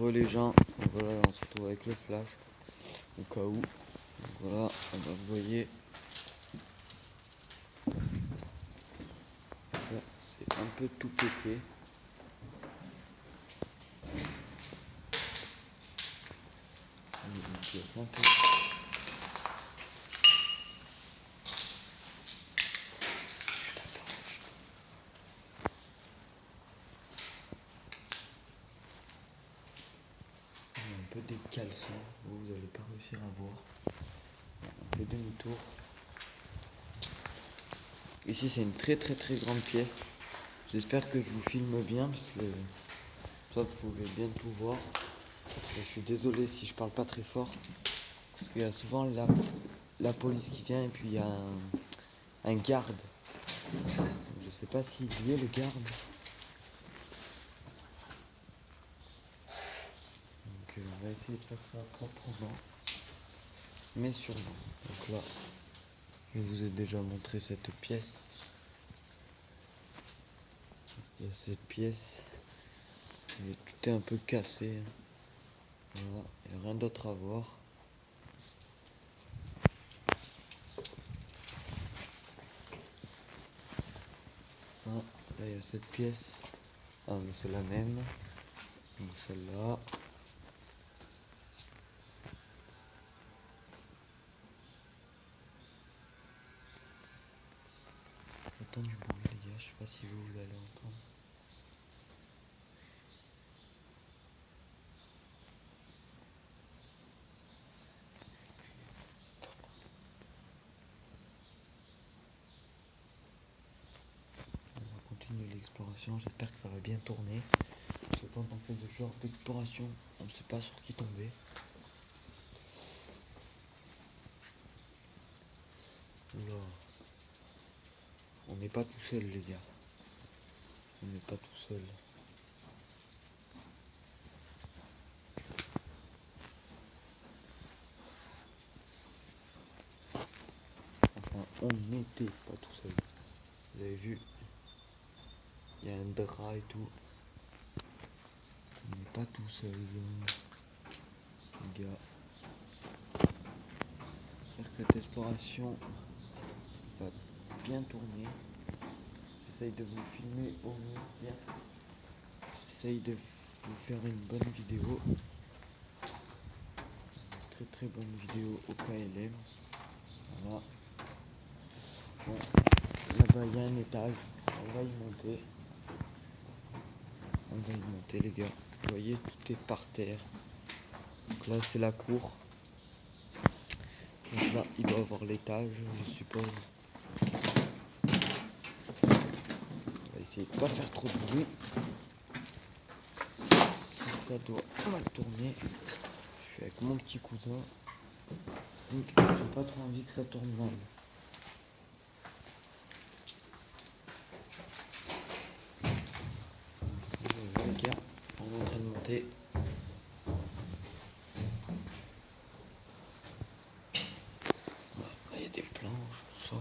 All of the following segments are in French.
Les gens, donc voilà, on se retrouve avec le flash au cas où. Donc voilà, vous voyez, là, c'est un peu tout pété. Un peu des caleçons, vous n'allez pas réussir à voir. Un peu demi-tour. Ici c'est une très grande pièce. J'espère que je vous filme bien parce que ça vous pouvez bien tout voir. Et je suis désolé si je parle pas très fort parce qu'il y a souvent la police qui vient et puis il y a un garde. Je sais pas s'il y est le garde. Donc on va essayer de faire ça proprement. Mais sûrement. Donc là, je vous ai déjà montré cette pièce. Il y a cette pièce. Et tout est un peu cassé. Voilà, il n'y a rien d'autre à voir. Ah, là il y a cette pièce. Ah mais c'est la même. Donc celle-là. J'entends du bruit les gars, je sais pas si vous allez entendre. On va continuer l'exploration, j'espère que ça va bien tourner. Parce que quand on fait ce genre d'exploration, on ne sait pas sur qui tomber. Oula. On n'est pas tout seul les gars. On n'est pas tout seul. Enfin, on n'était pas tout seul. Vous avez vu, il y a un drap et tout. On n'est pas tout seul, les gars. J'espère que cette exploration va bien tourner. J'essaye de vous filmer au mieux bien. J'essaye de vous faire une bonne vidéo. Une très bonne vidéo au KLM. Voilà. Bon, là-bas il y a un étage. On va y monter. On va y monter les gars. Vous voyez, tout est par terre. Donc là c'est la cour. Donc là il doit y avoir l'étage, je suppose. On va essayer de pas faire trop de bruit. Si ça doit mal tourner. Je suis avec mon petit cousin. Donc j'ai pas trop envie que ça tourne mal. Les gars, on est en train de monter. Il y a des planches, tout ça.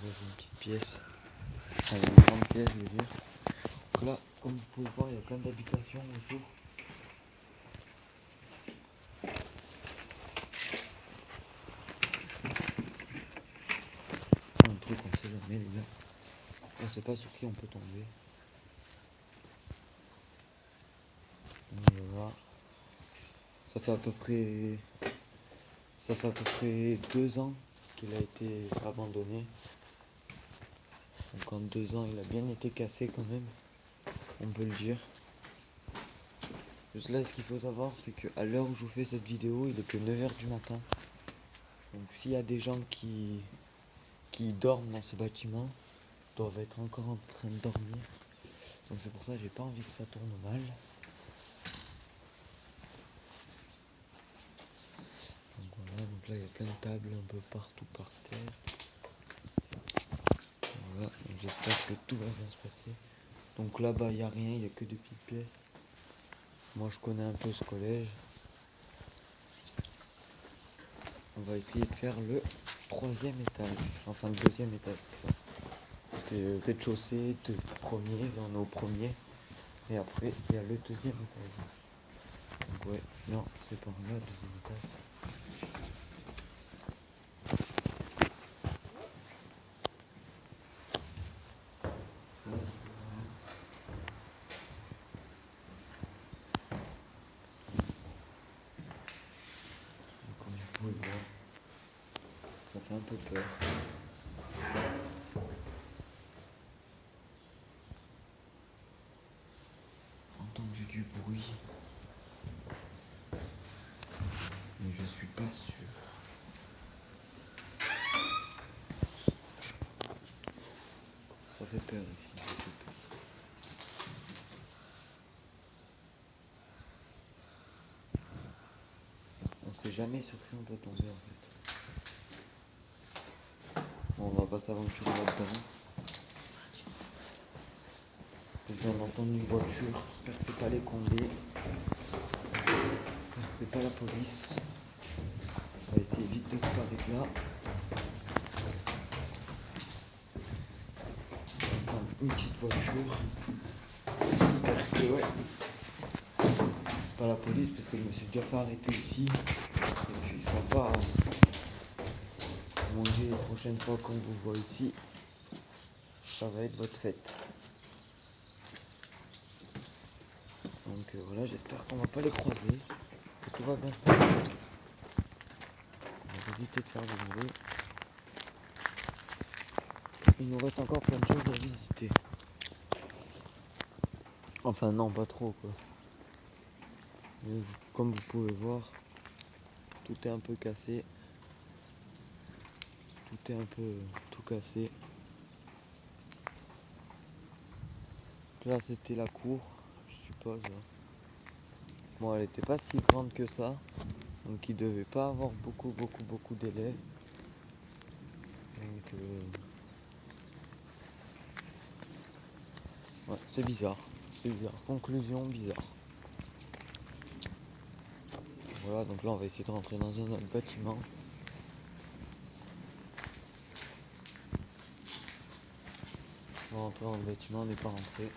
J'ai une petite pièce. Enfin, une grande pièce, je veux dire. Donc là, comme vous pouvez voir, il y a plein d'habitations autour. Un truc, on sait jamais, les gars. On sait pas sur qui on peut tomber. Donc voilà. Ça fait à peu près 2 ans qu'il a été abandonné. Donc en 2 ans, il a bien été cassé quand même. On peut le dire. Juste là, ce qu'il faut savoir, c'est qu'à l'heure où je vous fais cette vidéo, il est que 9h du matin. Donc s'il y a des gens qui dorment dans ce bâtiment, doivent être encore en train de dormir. Donc c'est pour ça que j'ai pas envie que ça tourne mal. Donc voilà, donc là il y a plein de tables un peu partout par terre. voilà, donc j'espère que tout va bien se passer. Donc là-bas il n'y a rien, il n'y a que des petites pièces. Moi je connais un peu ce collège. On va essayer de faire le 3e étage, enfin le 2e étage. Rez-de-chaussée, premier, là on est au premier. Et après il y a le 2e étage. Donc ouais, non, c'est par là, 2e étage. Comme vous pouvez voir, ça fait un peu peur. Entendu du bruit, mais je suis pas sûr. Ça fait peur ici, ça fait peur. On sait jamais sur qui on peut tomber en fait. Bon, on va pas s'aventurer là-dedans. Je viens d'entendre une voiture, j'espère que c'est pas les condés. J'espère que c'est pas la police. On va essayer vite de se barrer de là. J'entends une petite voiture. J'espère que ouais. C'est pas la police parce que je me suis déjà fait arrêter ici. Et puis ils sont pas. Mon Dieu, la prochaine fois qu'on vous voit ici, ça va être votre fête. Donc voilà, j'espère qu'on va pas les croiser. Que tout va bien se passer. On va éviter de faire du bruit. Il nous reste encore plein de choses à visiter. Enfin non, pas trop quoi. Mais comme vous pouvez voir, tout est un peu cassé. Tout est un peu tout cassé. Là c'était la cour, je suppose. Bon, elle était pas si grande que ça. Donc il devait pas avoir beaucoup d'élèves. Donc ouais, c'est bizarre. C'est bizarre. Conclusion bizarre. Voilà, donc là on va essayer de rentrer dans un autre bâtiment. On va rentrer dans le bâtiment, on n'est pas rentré.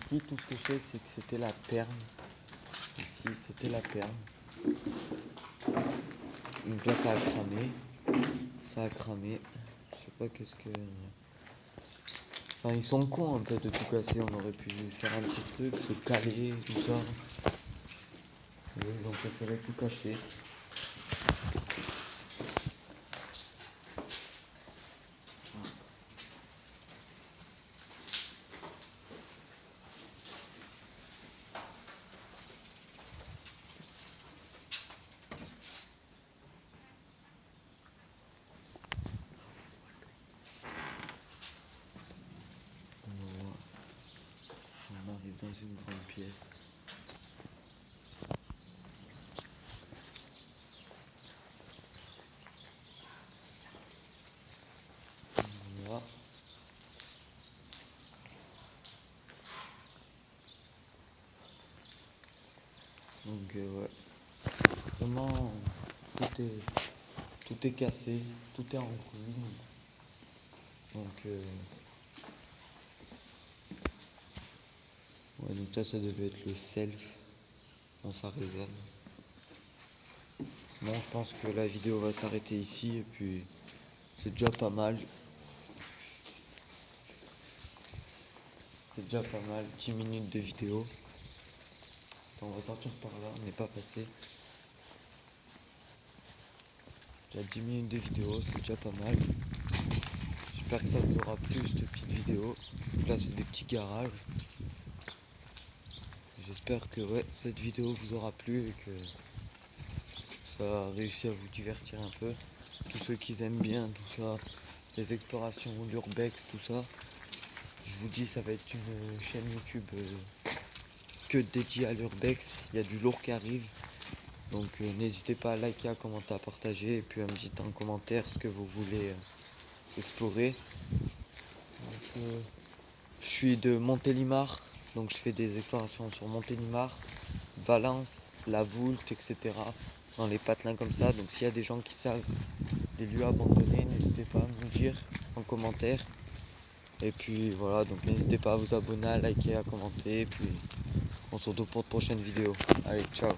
Ici tout ce que je sais c'est que c'était la perme. Ici c'était la perme. Donc là ça a cramé. Ça a cramé. Je sais pas qu'est-ce que. Enfin ils sont cons un peu de tout casser. On aurait pu faire un petit truc, se caler, tout ça. Mais ils ont préféré tout cacher. On arrive dans une grande pièce. Voilà. Donc ouais. Vraiment tout est cassé, tout est en ruine. Donc ouais, donc ça devait être le self dans sa réserve. Bon, je pense que la vidéo va s'arrêter ici et puis c'est déjà pas mal. C'est déjà pas mal, 10 minutes de vidéo. On va sortir par là, on n'est pas passé. Déjà 10 minutes de vidéo, c'est déjà pas mal. J'espère que ça vous aura plu cette petite vidéo. Donc là c'est des petits garages. J'espère que ouais, cette vidéo vous aura plu et que ça a réussi à vous divertir un peu. Tous ceux qui aiment bien tout ça, les explorations, l'urbex, tout ça. Je vous dis, ça va être une chaîne YouTube que dédiée à l'urbex. Il y a du lourd qui arrive. Donc n'hésitez pas à liker, à commenter, à partager et puis à me dire en commentaire ce que vous voulez explorer. je suis de Montélimar, donc je fais des explorations sur Montélimar, Valence, La Voulte, etc. Dans les patelins comme ça. Donc s'il y a des gens qui savent des lieux abandonnés, n'hésitez pas à me le dire en commentaire. Et puis voilà, donc n'hésitez pas à vous abonner, à liker, à commenter. Et puis on se retrouve pour de prochaines vidéos. Allez, ciao.